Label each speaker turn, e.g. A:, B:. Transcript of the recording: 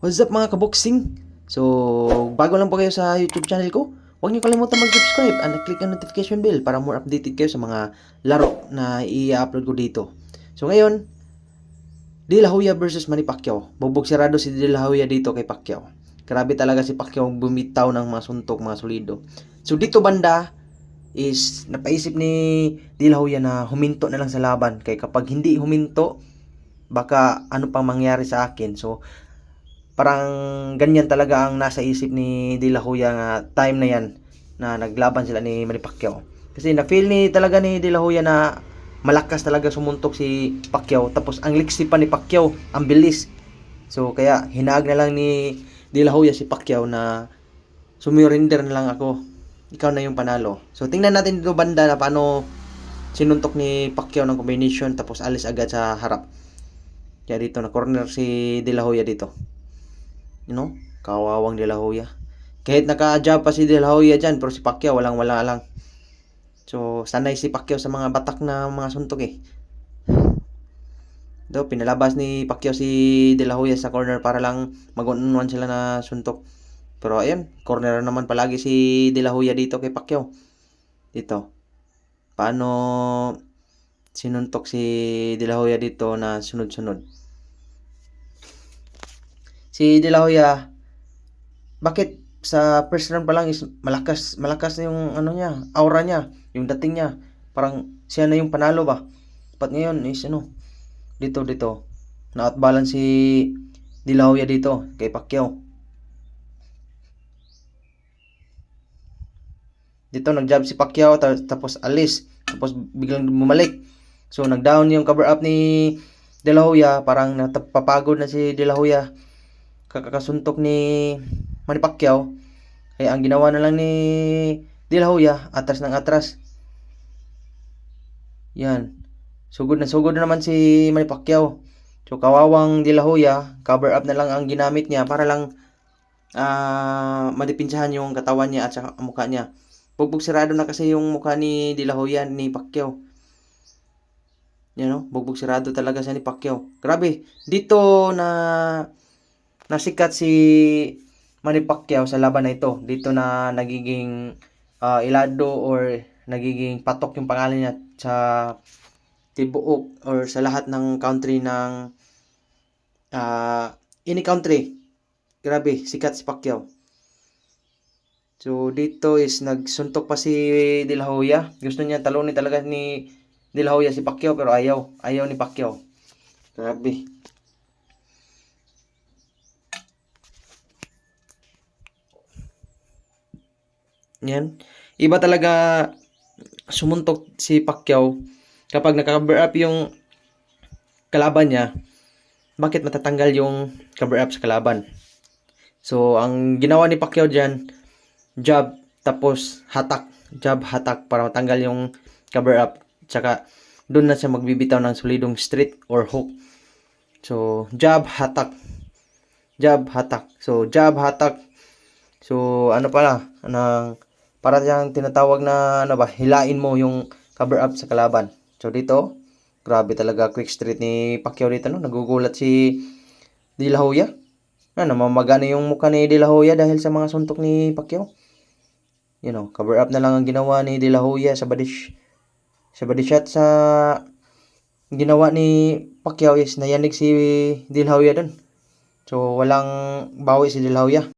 A: What's up mga kaboxing? So, bago lang po kayo sa YouTube channel ko, huwag niyo kalimutan mag-subscribe and click ang notification bell para more updated kayo sa mga laro na i-upload ko dito. So ngayon, De La Hoya versus Manny Pacquiao. Bubog sirado si De La Hoya dito kay Pacquiao. Grabe talaga si Pacquiao bumitaw ng mga suntok, mga solido. So dito banda is napaisip ni De La Hoya na huminto na lang sa laban. Kay kapag hindi huminto, baka ano pang mangyari sa akin. So parang ganyan talaga ang nasa isip ni De La Hoya nga time na yan na naglaban sila ni Manny Pacquiao. Kasi na-feel talaga ni De La Hoya na malakas talaga sumuntok si Pacquiao. Tapos ang liksi pa ni Pacquiao, ang bilis. So kaya hinag na lang ni De La Hoya si Pacquiao na sumurrender na lang ako. Ikaw na yung panalo. So tingnan natin dito banda na paano sinuntok ni Pacquiao ng combination tapos alis agad sa harap. Kaya dito na corner si De La Hoya dito. Kawawang De La Hoya. Kahit naka-jab pa si De La Hoya dyan, pero si Pacquiao walang-wala lang. So, sanay si Pacquiao sa mga batak na mga suntok eh. Pinalabas ni Pacquiao si De La Hoya sa corner para lang mag-on-one sila na suntok. Pero ayun, corner naman palagi si De La Hoya dito kay Pacquiao. Dito. Paano sinuntok si De La Hoya dito na sunod-sunod. Si De La Hoya, bakit sa first round pa lang is malakas na yung ano niya, aura niya, yung dating niya. Parang siya na yung panalo ba. But ngayon is dito na-outbalance si De La Hoya dito kay Pacquiao. Dito nag-jab si Pacquiao tapos alis, tapos biglang bumalik. So nag-down yung cover up ni De La Hoya, parang napapagod na si De La Hoya kakakasuntok ni Manny Pacquiao. Kaya ang ginawa na lang ni De La Hoya, atras ng atras. Yan. Sugod na naman si Manny Pacquiao. So kawawang De La Hoya, cover up na lang ang ginamit niya para lang madipinsahan yung katawan niya at saka ang mukha niya. Bugbog sirado na kasi yung mukha ni De La Hoya ni Pacquiao. Bugbog sirado talaga siya ni Pacquiao. Grabe, dito na nasikat si Manny Pacquiao sa laban na ito. Dito na nagiging ilado or nagiging patok yung pangalan niya sa tibuok or sa lahat ng country ng any country. Grabe, sikat si Pacquiao. So dito is nagsuntok pa si De La Hoya. Gusto niya talunin talaga ni De La Hoya si Pacquiao pero ayaw ni Pacquiao. Grabe. Yan. Iba talaga sumuntok si Pacquiao kapag naka-cover up yung kalaban niya. Bakit matatanggal yung cover up sa kalaban? So, ang ginawa ni Pacquiao dyan, jab, tapos hatak. Jab, hatak para matanggal yung cover up. Tsaka, doon na siya magbibitaw ng solidong straight or hook. So, jab, hatak. Jab, hatak. So, jab, hatak. So, ano pala, para siyang tinatawag na hilain mo yung cover up sa kalaban. So dito, grabe talaga quick straight ni Pacquiao dito, nagugulat si De La Hoya. Namamaga na yung mukha ni De La Hoya dahil sa mga suntok ni Pacquiao. Cover up na lang ang ginawa ni De La Hoya sa body shot sa ginawa ni Pacquiao is nayanig si De La Hoya dun. So walang bawi si De La Hoya.